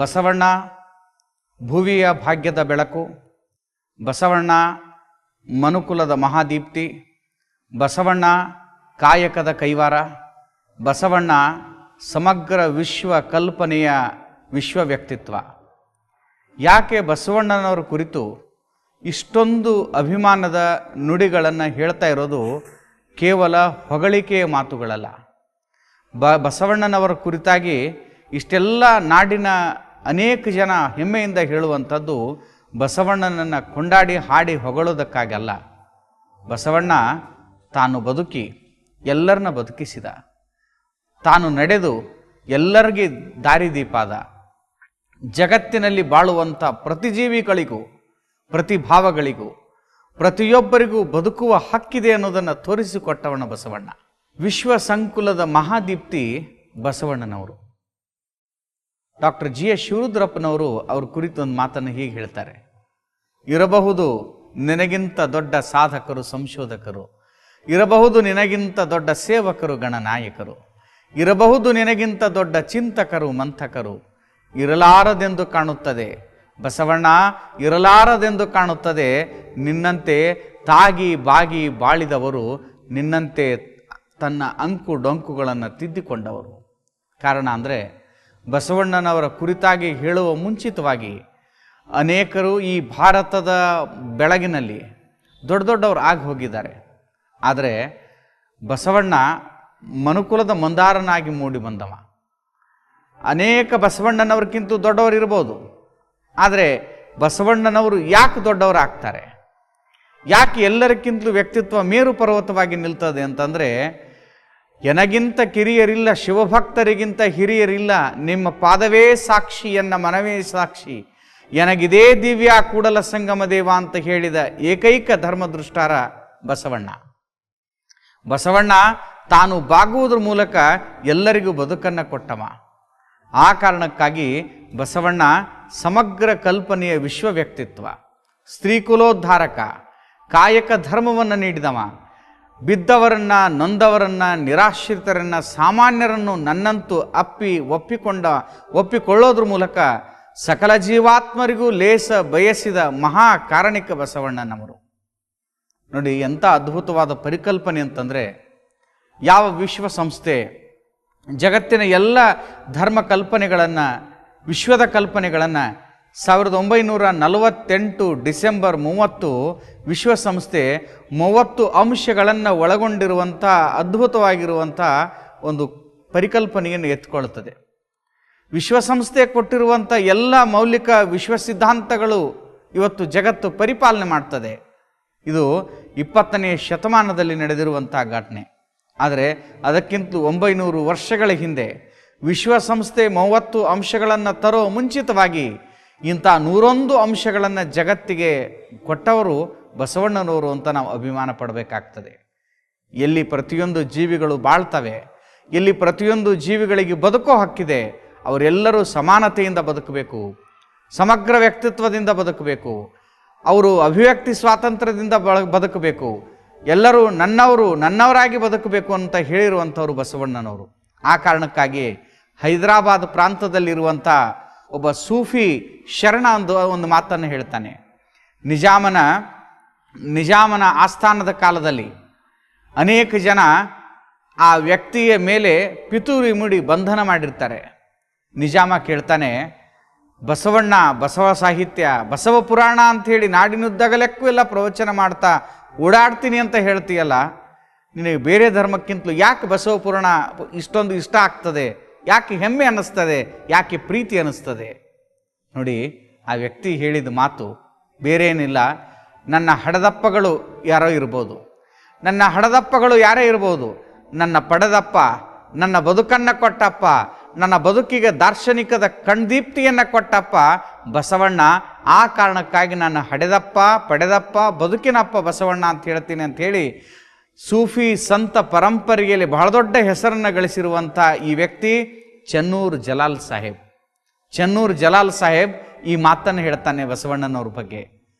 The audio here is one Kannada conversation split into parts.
ಬಸವಣ್ಣ ಭುವಿಯ ಭಾಗ್ಯದ ಬೆಳಕು, ಬಸವಣ್ಣ ಮನುಕುಲದ ಮಹಾದೀಪ್ತಿ, ಬಸವಣ್ಣ ಕಾಯಕದ ಕೈವಾರ, ಬಸವಣ್ಣ ಸಮಗ್ರ ವಿಶ್ವ ಕಲ್ಪನೆಯ ವಿಶ್ವ ವ್ಯಕ್ತಿತ್ವ. ಯಾಕೆ ಬಸವಣ್ಣನವರ ಕುರಿತು ಇಷ್ಟೊಂದು ಅಭಿಮಾನದ ನುಡಿಗಳನ್ನು ಹೇಳ್ತಾ ಇರೋದು ಕೇವಲ ಹೊಗಳಿಕೆಯ ಮಾತುಗಳಲ್ಲ. ಬಸವಣ್ಣನವರ ಕುರಿತಾಗಿ ಇಷ್ಟೆಲ್ಲ ನಾಡಿನ ಅನೇಕ ಜನ ಹೆಮ್ಮೆಯಿಂದ ಹೇಳುವಂಥದ್ದು ಬಸವಣ್ಣನನ್ನು ಕೊಂಡಾಡಿ ಹಾಡಿ ಹೊಗಳೋದಕ್ಕಾಗಲ್ಲ. ಬಸವಣ್ಣ ತಾನು ಬದುಕಿ ಎಲ್ಲರನ್ನ ಬದುಕಿಸಿದ, ತಾನು ನಡೆದು ಎಲ್ಲರಿಗೆ ದಾರಿದೀಪಾದ, ಜಗತ್ತಿನಲ್ಲಿ ಬಾಳುವಂಥ ಪ್ರತಿ ಜೀವಿಗಳಿಗೂ ಪ್ರತಿಭಾವಗಳಿಗೂ ಪ್ರತಿಯೊಬ್ಬರಿಗೂ ಬದುಕುವ ಹಕ್ಕಿದೆ ಅನ್ನೋದನ್ನು ತೋರಿಸಿಕೊಟ್ಟವನ ಬಸವಣ್ಣ. ವಿಶ್ವ ಸಂಕುಲದ ಮಹಾದೀಪ್ತಿ ಬಸವಣ್ಣನವರು. Doctor G.S. ಶಿವರುದ್ರಪ್ಪನವರು ಅವ್ರ ಕುರಿತು ಒಂದು ಮಾತನ್ನು ಹೀಗೆ ಹೇಳ್ತಾರೆ: ಇರಬಹುದು ನಿನಗಿಂತ ದೊಡ್ಡ ಸಾಧಕರು ಸಂಶೋಧಕರು, ಇರಬಹುದು ನಿನಗಿಂತ ದೊಡ್ಡ ಸೇವಕರು ಗಣನಾಯಕರು, ಇರಬಹುದು ನಿನಗಿಂತ ದೊಡ್ಡ ಚಿಂತಕರು ಮಂಥಕರು, ಇರಲಾರದೆಂದು ಕಾಣುತ್ತದೆ ಬಸವಣ್ಣ, ಇರಲಾರದೆಂದು ಕಾಣುತ್ತದೆ ನಿನ್ನಂತೆ ತಾಗಿ ಬಾಗಿ ಬಾಳಿದವರು, ನಿನ್ನಂತೆ ತನ್ನ ಅಂಕು ಡೊಂಕುಗಳನ್ನು ತಿದ್ದಿಕೊಂಡವರು. ಕಾರಣ ಅಂದರೆ ಬಸವಣ್ಣನವರ ಕುರಿತಾಗಿ ಹೇಳುವ ಮುಂಚಿತವಾಗಿ ಅನೇಕರು ಈ ಭಾರತದ ಬೆಳಗಿನಲ್ಲಿ ದೊಡ್ಡ ದೊಡ್ಡವರು ಆಗಿ ಹೋಗಿದ್ದಾರೆ. ಆದರೆ ಬಸವಣ್ಣ ಮನುಕುಲದ ಮಂದಾರನಾಗಿ ಮೂಡಿ ಬಂದವ. ಅನೇಕ ಬಸವಣ್ಣನವ್ರಿಗಿಂತ ದೊಡ್ಡವರು ಇರ್ಬೋದು, ಆದರೆ ಬಸವಣ್ಣನವರು ಯಾಕೆ ದೊಡ್ಡವರು ಆಗ್ತಾರೆ, ಯಾಕೆ ಎಲ್ಲರಿಗಿಂತಲೂ ವ್ಯಕ್ತಿತ್ವ ಮೇರು ಪರ್ವತವಾಗಿ ನಿಲ್ತದೆ ಅಂತಂದರೆ, ಎನಗಿಂತ ಕಿರಿಯರಿಲ್ಲ ಶಿವಭಕ್ತರಿಗಿಂತ ಹಿರಿಯರಿಲ್ಲ, ನಿಮ್ಮ ಪಾದವೇ ಸಾಕ್ಷಿ ಎನ್ನ ಮನವೇ ಸಾಕ್ಷಿ, ಎನಗಿದೇ ದಿವ್ಯ ಕೂಡಲ ಸಂಗಮ ದೇವ ಅಂತ ಹೇಳಿದ ಏಕೈಕ ಧರ್ಮದೃಷ್ಟಾರ ಬಸವಣ್ಣ. ಬಸವಣ್ಣ ತಾನು ಬಾಗುವುದ್ರ ಮೂಲಕ ಎಲ್ಲರಿಗೂ ಬದುಕನ್ನು ಕೊಟ್ಟವ. ಆ ಕಾರಣಕ್ಕಾಗಿ ಬಸವಣ್ಣ ಸಮಗ್ರ ಕಲ್ಪನೆಯ ವಿಶ್ವ ವ್ಯಕ್ತಿತ್ವ, ಸ್ತ್ರೀಕುಲೋದ್ಧಾರಕ, ಕಾಯಕ ಧರ್ಮವನ್ನು ನೀಡಿದವ, ಬಿದ್ದವರನ್ನ, ನೊಂದವರನ್ನ, ನಿರಾಶ್ರಿತರನ್ನ, ಸಾಮಾನ್ಯರನ್ನು ನನ್ನಂತೂ ಒಪ್ಪಿಕೊಳ್ಳೋದ್ರ ಮೂಲಕ ಸಕಲ ಜೀವಾತ್ಮರಿಗೂ ಲೇಸ ಬಯಸಿದ ಮಹಾ ಕಾರಣಿಕ ಬಸವಣ್ಣನವರು. ನೋಡಿ ಎಂಥ ಅದ್ಭುತವಾದ ಪರಿಕಲ್ಪನೆ ಅಂತಂದರೆ, ಯಾವ ವಿಶ್ವಸಂಸ್ಥೆ ಜಗತ್ತಿನ ಎಲ್ಲ ಧರ್ಮ ಕಲ್ಪನೆಗಳನ್ನು, ವಿಶ್ವದ ಕಲ್ಪನೆಗಳನ್ನು 1948 ಡಿಸೆಂಬರ್ 30 ವಿಶ್ವಸಂಸ್ಥೆ 30 ಅಂಶಗಳನ್ನು ಒಳಗೊಂಡಿರುವಂಥ ಅದ್ಭುತವಾಗಿರುವಂಥ ಒಂದು ಪರಿಕಲ್ಪನೆಯನ್ನು ಎತ್ಕೊಳ್ಳುತ್ತದೆ. ವಿಶ್ವಸಂಸ್ಥೆ ಕೊಟ್ಟಿರುವಂಥ ಎಲ್ಲ ಮೌಲಿಕ ವಿಶ್ವ ಸಿದ್ಧಾಂತಗಳು ಇವತ್ತು ಜಗತ್ತು ಪರಿಪಾಲನೆ ಮಾಡ್ತದೆ. ಇದು 20ನೇ ಶತಮಾನದಲ್ಲಿ ನಡೆದಿರುವಂಥ ಘಟನೆ. ಆದರೆ ಅದಕ್ಕಿಂತ 900 ವರ್ಷಗಳ ಹಿಂದೆ ವಿಶ್ವಸಂಸ್ಥೆ 30 ಅಂಶಗಳನ್ನು ತರೋ ಮುಂಚಿತವಾಗಿ ಇಂಥ 101 ಅಂಶಗಳನ್ನು ಜಗತ್ತಿಗೆ ಕೊಟ್ಟವರು ಬಸವಣ್ಣನವರು ಅಂತ ನಾವು ಅಭಿಮಾನ ಪಡಬೇಕಾಗ್ತದೆ. ಎಲ್ಲಿ ಪ್ರತಿಯೊಂದು ಜೀವಿಗಳು ಬಾಳ್ತವೆ, ಎಲ್ಲಿ ಪ್ರತಿಯೊಂದು ಜೀವಿಗಳಿಗೆ ಬದುಕೋ ಹಕ್ಕಿದೆ, ಅವರೆಲ್ಲರೂ ಸಮಾನತೆಯಿಂದ ಬದುಕಬೇಕು, ಸಮಗ್ರ ವ್ಯಕ್ತಿತ್ವದಿಂದ ಬದುಕಬೇಕು, ಅವರು ಅಭಿವ್ಯಕ್ತಿ ಸ್ವಾತಂತ್ರ್ಯದಿಂದ ಬದುಕಬೇಕು, ಎಲ್ಲರೂ ನನ್ನವರಾಗಿ ಬದುಕಬೇಕು ಅಂತ ಹೇಳಿರುವಂಥವ್ರು ಬಸವಣ್ಣನವರು. ಆ ಕಾರಣಕ್ಕಾಗಿ ಹೈದರಾಬಾದ್ ಪ್ರಾಂತದಲ್ಲಿರುವಂಥ ಒಬ್ಬ ಸೂಫಿ ಶರಣ ಒಂದು ಮಾತನ್ನು ಹೇಳ್ತಾನೆ. ನಿಜಾಮನ ಆಸ್ಥಾನದ ಕಾಲದಲ್ಲಿ ಅನೇಕ ಜನ ಆ ವ್ಯಕ್ತಿಯ ಮೇಲೆ ಪಿತೂರಿ ಮುಡಿ ಬಂಧನ ಮಾಡಿರ್ತಾರೆ. ನಿಜಾಮ ಕೇಳ್ತಾನೆ, ಬಸವಣ್ಣ, ಬಸವ ಸಾಹಿತ್ಯ, ಬಸವ ಪುರಾಣ ಅಂಥೇಳಿ ನಾಡಿನುದ್ದಗಲೆಕ್ಕೂ ಎಲ್ಲ ಪ್ರವಚನ ಮಾಡ್ತಾ ಓಡಾಡ್ತೀನಿ ಅಂತ ಹೇಳ್ತೀಯಲ್ಲ, ನಿನಗೆ ಬೇರೆ ಧರ್ಮಕ್ಕಿಂತಲೂ ಯಾಕೆ ಬಸವ ಪುರಾಣ ಇಷ್ಟೊಂದು ಇಷ್ಟ ಆಗ್ತದೆ, ಯಾಕೆ ಹೆಮ್ಮೆ ಅನ್ನಿಸ್ತದೆ, ಯಾಕೆ ಪ್ರೀತಿ ಅನ್ನಿಸ್ತದೆ? ನೋಡಿ, ಆ ವ್ಯಕ್ತಿ ಹೇಳಿದ ಮಾತು ಬೇರೆ ಏನಿಲ್ಲ, ನನ್ನ ಹಡದಪ್ಪಗಳು ಯಾರೋ ಇರ್ಬೋದು, ನನ್ನ ಹಡದಪ್ಪಗಳು ಯಾರೇ ಇರ್ಬೋದು, ನನ್ನ ಪಡೆದಪ್ಪ, ನನ್ನ ಬದುಕನ್ನು ಕೊಟ್ಟಪ್ಪ, ನನ್ನ ಬದುಕಿಗೆ ದಾರ್ಶನಿಕದ ಕಣ್ದೀಪ್ತಿಯನ್ನು ಕೊಟ್ಟಪ್ಪ ಬಸವಣ್ಣ. ಆ ಕಾರಣಕ್ಕಾಗಿ ನಾನು ಹಡೆದಪ್ಪ, ಪಡೆದಪ್ಪ, ಬದುಕಿನಪ್ಪ ಬಸವಣ್ಣ ಅಂತ ಹೇಳ್ತೀನಿ ಅಂಥೇಳಿ ಸೂಫಿ ಸಂತ ಪರಂಪರೆಯಲ್ಲಿ ಬಹಳ ದೊಡ್ಡ ಹೆಸರನ್ನು ಗಳಿಸಿರುವಂಥ ಈ ವ್ಯಕ್ತಿ ಚನ್ನೂರು ಜಲಾಲ್ ಸಾಹೇಬ್ ಈ ಮಾತನ್ನು ಹೇಳ್ತಾನೆ ಬಸವಣ್ಣನವ್ರ ಬಗ್ಗೆ.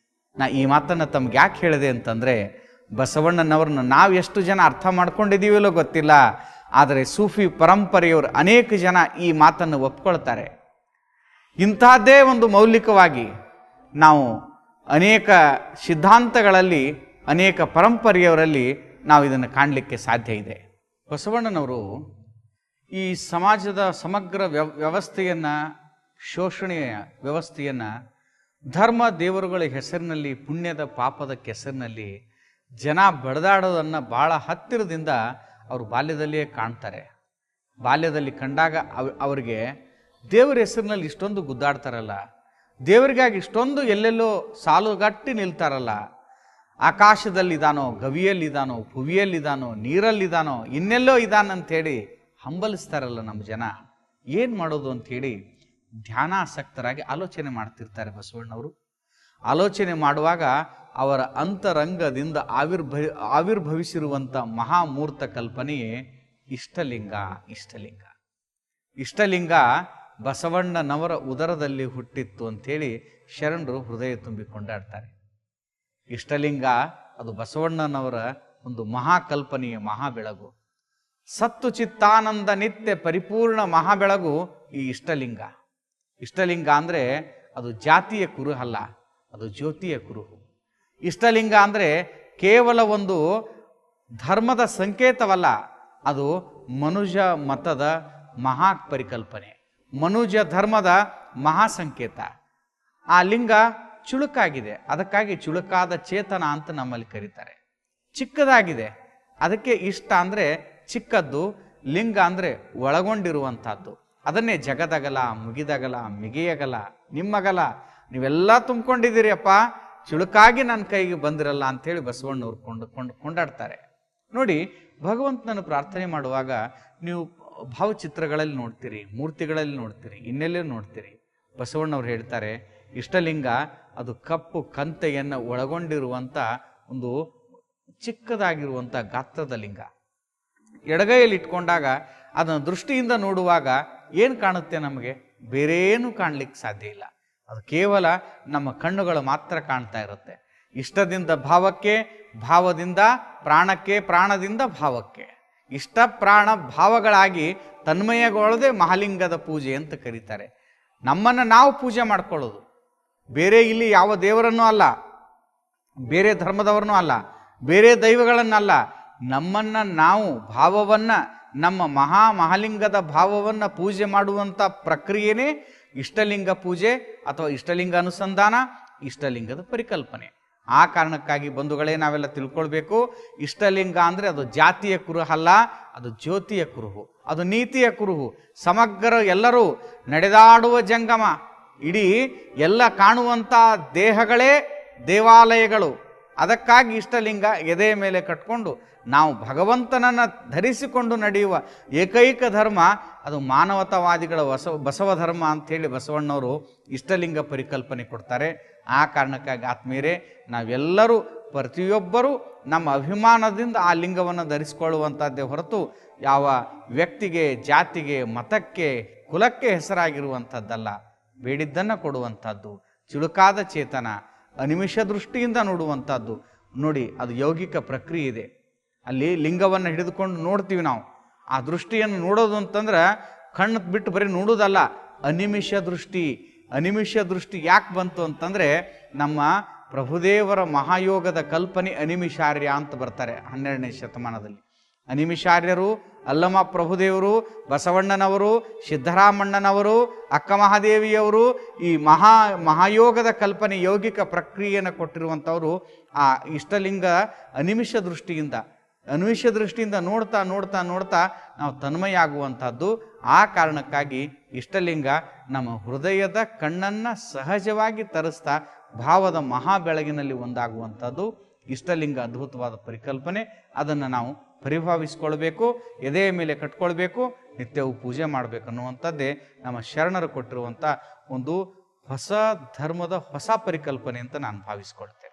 ನಾ ಈ ಮಾತನ್ನು ತಮ್ಗೆ ಯಾಕೆ ಹೇಳಿದೆ ಅಂತಂದರೆ, ಬಸವಣ್ಣನವ್ರನ್ನ ನಾವು ಎಷ್ಟು ಜನ ಅರ್ಥ ಮಾಡ್ಕೊಂಡಿದ್ದೀವಿಲ್ಲೋ ಗೊತ್ತಿಲ್ಲ, ಆದರೆ ಸೂಫಿ ಪರಂಪರೆಯವರು ಅನೇಕ ಜನ ಈ ಮಾತನ್ನು ಒಪ್ಕೊಳ್ತಾರೆ. ಇಂತಹದ್ದೇ ಒಂದು ಮೌಲಿಕವಾಗಿ ನಾವು ಅನೇಕ ಸಿದ್ಧಾಂತಗಳಲ್ಲಿ, ಅನೇಕ ಪರಂಪರೆಯವರಲ್ಲಿ ನಾವು ಇದನ್ನು ಕಾಣಲಿಕ್ಕೆ ಸಾಧ್ಯ ಇದೆ. ಬಸವಣ್ಣನವರು ಈ ಸಮಾಜದ ಸಮಗ್ರ ವ್ಯವಸ್ಥೆಯನ್ನು, ಶೋಷಣೆಯ ವ್ಯವಸ್ಥೆಯನ್ನು ಧರ್ಮ ದೇವರುಗಳ ಹೆಸರಿನಲ್ಲಿ, ಪುಣ್ಯದ ಪಾಪದ ಕೆಸರಿನಲ್ಲಿ ಜನ ಬಡದಾಡೋದನ್ನು ಭಾಳ ಹತ್ತಿರದಿಂದ ಅವರು ಬಾಲ್ಯದಲ್ಲಿಯೇ ಕಾಣ್ತಾರೆ. ಬಾಲ್ಯದಲ್ಲಿ ಕಂಡಾಗ ಅವರಿಗೆ ದೇವರ ಹೆಸರಿನಲ್ಲಿ ಇಷ್ಟೊಂದು ಗುದ್ದಾಡ್ತಾರಲ್ಲ, ದೇವರಿಗಾಗಿ ಇಷ್ಟೊಂದು ಎಲ್ಲೆಲ್ಲೋ ಸಾಲುಗಟ್ಟಿ ನಿಲ್ತಾರಲ್ಲ, ಆಕಾಶದಲ್ಲಿದ್ದಾನೋ, ಗವಿಯಲ್ಲಿದ್ದಾನೋ, ಭುವಿಯಲ್ಲಿದ್ದಾನೋ, ನೀರಲ್ಲಿದ್ದಾನೋ, ಇನ್ನೆಲ್ಲೋ ಇದ್ದಾನಂಥೇಳಿ ಹಂಬಲಿಸ್ತಾರಲ್ಲ ನಮ್ಮ ಜನ. ಏನು ಮಾಡೋದು ಅಂಥೇಳಿ ಧ್ಯಾನಾಸಕ್ತರಾಗಿ ಆಲೋಚನೆ ಮಾಡ್ತಿರ್ತಾರೆ ಬಸವಣ್ಣವರು. ಆಲೋಚನೆ ಮಾಡುವಾಗ ಅವರ ಅಂತರಂಗದಿಂದ ಆವಿರ್ಭವಿಸಿರುವಂಥ ಮಹಾಮೂರ್ತ ಕಲ್ಪನೆಯೇ ಇಷ್ಟಲಿಂಗ. ಇಷ್ಟಲಿಂಗ ಬಸವಣ್ಣನವರ ಉದರದಲ್ಲಿ ಹುಟ್ಟಿತ್ತು ಅಂಥೇಳಿ ಶರಣರು ಹೃದಯ ತುಂಬಿ ಕೊಂಡಾಡ್ತಾರೆ. ಇಷ್ಟಲಿಂಗ ಅದು ಬಸವಣ್ಣನವರ ಒಂದು ಮಹಾಕಲ್ಪನೆಯ ಮಹಾಬೆಳಗು. ಸತ್ತು ಚಿತ್ತಾನಂದ ನಿತ್ಯ ಪರಿಪೂರ್ಣ ಮಹಾಬೆಳಗು ಈ ಇಷ್ಟಲಿಂಗ. ಇಷ್ಟಲಿಂಗ ಅಂದರೆ ಅದು ಜಾತಿಯ ಕುರುಹಲ್ಲ, ಅದು ಜ್ಯೋತಿಯ ಕುರುಹು. ಇಷ್ಟಲಿಂಗ ಅಂದರೆ ಕೇವಲ ಒಂದು ಧರ್ಮದ ಸಂಕೇತವಲ್ಲ, ಅದು ಮನುಜ ಮತದ ಮಹಾ ಪರಿಕಲ್ಪನೆ, ಮನುಜ ಧರ್ಮದ ಮಹಾ ಸಂಕೇತ. ಆ ಲಿಂಗ ಚುಳುಕಾಗಿದೆ, ಅದಕ್ಕಾಗಿ ಚುಳುಕಾದ ಚೇತನ ಅಂತ ನಮ್ಮಲ್ಲಿ ಕರೀತಾರೆ. ಚಿಕ್ಕದಾಗಿದೆ, ಅದಕ್ಕೆ ಇಷ್ಟ ಅಂದರೆ ಚಿಕ್ಕದ್ದು, ಲಿಂಗ ಅಂದರೆ ಒಳಗೊಂಡಿರುವಂಥದ್ದು. ಅದನ್ನೇ ಜಗದಗಲ, ಮುಗಿದಗಲ, ಮಿಗೆಯಗಲ, ನಿಮ್ಮಗಲ, ನೀವೆಲ್ಲ ತುಂಬಿಕೊಂಡಿದ್ದೀರಿಯಪ್ಪ, ಚುಳುಕಾಗಿ ನನ್ನ ಕೈಗೆ ಬಂದಿರಲ್ಲ ಅಂಥೇಳಿ ಬಸವಣ್ಣವ್ರು ಕೊಂಡಾಡ್ತಾರೆ. ನೋಡಿ, ಭಗವಂತನನ್ನು ಪ್ರಾರ್ಥನೆ ಮಾಡುವಾಗ ನೀವು ಭಾವಚಿತ್ರಗಳಲ್ಲಿ ನೋಡ್ತೀರಿ, ಮೂರ್ತಿಗಳಲ್ಲಿ ನೋಡ್ತೀರಿ, ಇನ್ನೆಲ್ಲೇ ನೋಡ್ತೀರಿ. ಬಸವಣ್ಣವ್ರು ಹೇಳ್ತಾರೆ, ಇಷ್ಟಲಿಂಗ ಅದು ಕಪ್ಪು ಕಂತೆಯನ್ನು ಒಳಗೊಂಡಿರುವಂಥ ಒಂದು ಚಿಕ್ಕದಾಗಿರುವಂಥ ಗಾತ್ರದ ಲಿಂಗ. ಎಡಗೈಯಲ್ಲಿ ಇಟ್ಕೊಂಡಾಗ ಅದನ್ನು ದೃಷ್ಟಿಯಿಂದ ನೋಡುವಾಗ ಏನು ಕಾಣುತ್ತೆ ನಮಗೆ? ಬೇರೇನು ಕಾಣಲಿಕ್ಕೆ ಸಾಧ್ಯ ಇಲ್ಲ. ಅದು ಕೇವಲ ನಮ್ಮ ಕಣ್ಣುಗಳು ಮಾತ್ರ ಕಾಣ್ತಾ ಇರುತ್ತೆ. ಇಷ್ಟದಿಂದ ಭಾವಕ್ಕೆ, ಭಾವದಿಂದ ಪ್ರಾಣಕ್ಕೆ, ಪ್ರಾಣದಿಂದ ಭಾವಕ್ಕೆ, ಇಷ್ಟ ಪ್ರಾಣ ಭಾವಗಳಾಗಿ ತನ್ಮಯಗೊಳ್ಳದೆ ಮಹಾಲಿಂಗದ ಪೂಜೆ ಅಂತ ಕರೀತಾರೆ. ನಮ್ಮನ್ನು ನಾವು ಪೂಜೆ ಮಾಡ್ಕೊಳ್ಳೋದು, ಬೇರೆ ಇಲ್ಲಿ ಯಾವ ದೇವರನ್ನೂ ಅಲ್ಲ, ಬೇರೆ ಧರ್ಮದವರನ್ನೂ ಅಲ್ಲ, ಬೇರೆ ದೈವಗಳನ್ನಲ್ಲ, ನಮ್ಮನ್ನು ನಾವು ಭಾವವನ್ನು, ನಮ್ಮ ಮಹಾಲಿಂಗದ ಭಾವವನ್ನು ಪೂಜೆ ಮಾಡುವಂಥ ಪ್ರಕ್ರಿಯೆನೇ ಇಷ್ಟಲಿಂಗ ಪೂಜೆ ಅಥವಾ ಇಷ್ಟಲಿಂಗ ಅನುಸಂಧಾನ, ಇಷ್ಟಲಿಂಗದ ಪರಿಕಲ್ಪನೆ. ಆ ಕಾರಣಕ್ಕಾಗಿ ಬಂಧುಗಳೇ ನಾವೆಲ್ಲ ತಿಳ್ಕೊಳ್ಬೇಕು, ಇಷ್ಟಲಿಂಗ ಅಂದರೆ ಅದು ಜಾತಿಯ ಕುರುಹಲ್ಲ, ಅದು ಜ್ಯೋತಿಯ ಕುರುಹು, ಅದು ನೀತಿಯ ಕುರುಹು. ಸಮಗ್ರ ಎಲ್ಲರೂ ನಡೆದಾಡುವ ಜಂಗಮ, ಇಡೀ ಎಲ್ಲ ಕಾಣುವಂಥ ದೇಹಗಳೇ ದೇವಾಲಯಗಳು. ಅದಕ್ಕಾಗಿ ಇಷ್ಟಲಿಂಗ ಎದೆಯ ಮೇಲೆ ಕಟ್ಕೊಂಡು ನಾವು ಭಗವಂತನನ್ನು ಧರಿಸಿಕೊಂಡು ನಡೆಯುವ ಏಕೈಕ ಧರ್ಮ ಅದು ಮಾನವತಾವಾದಿಗಳ ಬಸವ ಧರ್ಮ ಅಂಥೇಳಿ ಬಸವಣ್ಣವರು ಇಷ್ಟಲಿಂಗ ಪರಿಕಲ್ಪನೆ ಕೊಡ್ತಾರೆ. ಆ ಕಾರಣಕ್ಕಾಗಿ ಆತ್ಮೀಯರೇ, ನಾವೆಲ್ಲರೂ ಪ್ರತಿಯೊಬ್ಬರೂ ನಮ್ಮ ಅಭಿಮಾನದಿಂದ ಆ ಲಿಂಗವನ್ನು ಧರಿಸಿಕೊಳ್ಳುವಂಥದ್ದೇ ಹೊರತು ಯಾವ ವ್ಯಕ್ತಿಗೆ, ಜಾತಿಗೆ, ಮತಕ್ಕೆ, ಕುಲಕ್ಕೆ ಹೆಸರಾಗಿರುವಂಥದ್ದಲ್ಲ. ಬೇಡಿದ್ದನ್ನು ಕೊಡುವಂಥದ್ದು, ಚುಳುಕಾದ ಚೇತನ, ಅನಿಮಿಷ ದೃಷ್ಟಿಯಿಂದ ನೋಡುವಂಥದ್ದು. ನೋಡಿ, ಅದು ಯೌಗಿಕ ಪ್ರಕ್ರಿಯೆ ಇದೆ. ಅಲ್ಲಿ ಲಿಂಗವನ್ನು ಹಿಡಿದುಕೊಂಡು ನೋಡ್ತೀವಿ ನಾವು. ಆ ದೃಷ್ಟಿಯನ್ನು ನೋಡೋದು ಅಂತಂದ್ರೆ ಕಣ್ಣು ಬಿಟ್ಟು ಬರೀ ನೋಡೋದಲ್ಲ, ಅನಿಮಿಷ ದೃಷ್ಟಿ. ಅನಿಮಿಷ ದೃಷ್ಟಿ ಯಾಕೆ ಬಂತು ಅಂತಂದರೆ, ನಮ್ಮ ಪ್ರಭುದೇವರ ಮಹಾಯೋಗದ ಕಲ್ಪನೆ ಅನಿಮಿಷಾರ್ಯ ಅಂತ ಬರ್ತಾರೆ 12ನೇ ಶತಮಾನದಲ್ಲಿ. ಅನಿಮಿಷಾರ್ಯರು ಅಲ್ಲಮ ಪ್ರಭುದೇವರು, ಬಸವಣ್ಣನವರು, ಸಿದ್ದರಾಮಣ್ಣನವರು, ಅಕ್ಕ ಮಹಾದೇವಿಯವರು ಈ ಮಹಾಯೋಗದ ಕಲ್ಪನೆ, ಯೌಗಿಕ ಪ್ರಕ್ರಿಯೆಯನ್ನು ಕೊಟ್ಟಿರುವಂಥವರು ಆ ಇಷ್ಟಲಿಂಗ ಅನಿಮಿಷ ದೃಷ್ಟಿಯಿಂದ ನೋಡ್ತಾ ನೋಡ್ತಾ ನೋಡ್ತಾ ನಾವು ತನ್ಮಯ ಆಗುವಂಥದ್ದು. ಆ ಕಾರಣಕ್ಕಾಗಿ ಇಷ್ಟಲಿಂಗ ನಮ್ಮ ಹೃದಯದ ಕಣ್ಣನ್ನು ಸಹಜವಾಗಿ ತರಿಸ್ತಾ ಭಾವದ ಮಹಾಬೆಳಗಿನಲ್ಲಿ ಒಂದಾಗುವಂಥದ್ದು. ಇಷ್ಟಲಿಂಗ ಅದ್ಭುತವಾದ ಪರಿಕಲ್ಪನೆ, ಅದನ್ನು ನಾವು ಪರಿಭಾವಿಸ್ಕೊಳ್ಬೇಕು, ಎದೆಯ ಮೇಲೆ ಕಟ್ಕೊಳ್ಬೇಕು, ನಿತ್ಯವೂ ಪೂಜೆ ಮಾಡಬೇಕು ಅನ್ನುವಂಥದ್ದೇ ನಮ್ಮ ಶರಣರು ಕೊಟ್ಟಿರುವಂಥ ಒಂದು ಹೊಸ ಧರ್ಮದ ಹೊಸ ಪರಿಕಲ್ಪನೆ ಅಂತ ನಾನು ಭಾವಿಸ್ಕೊಳ್ತೇನೆ.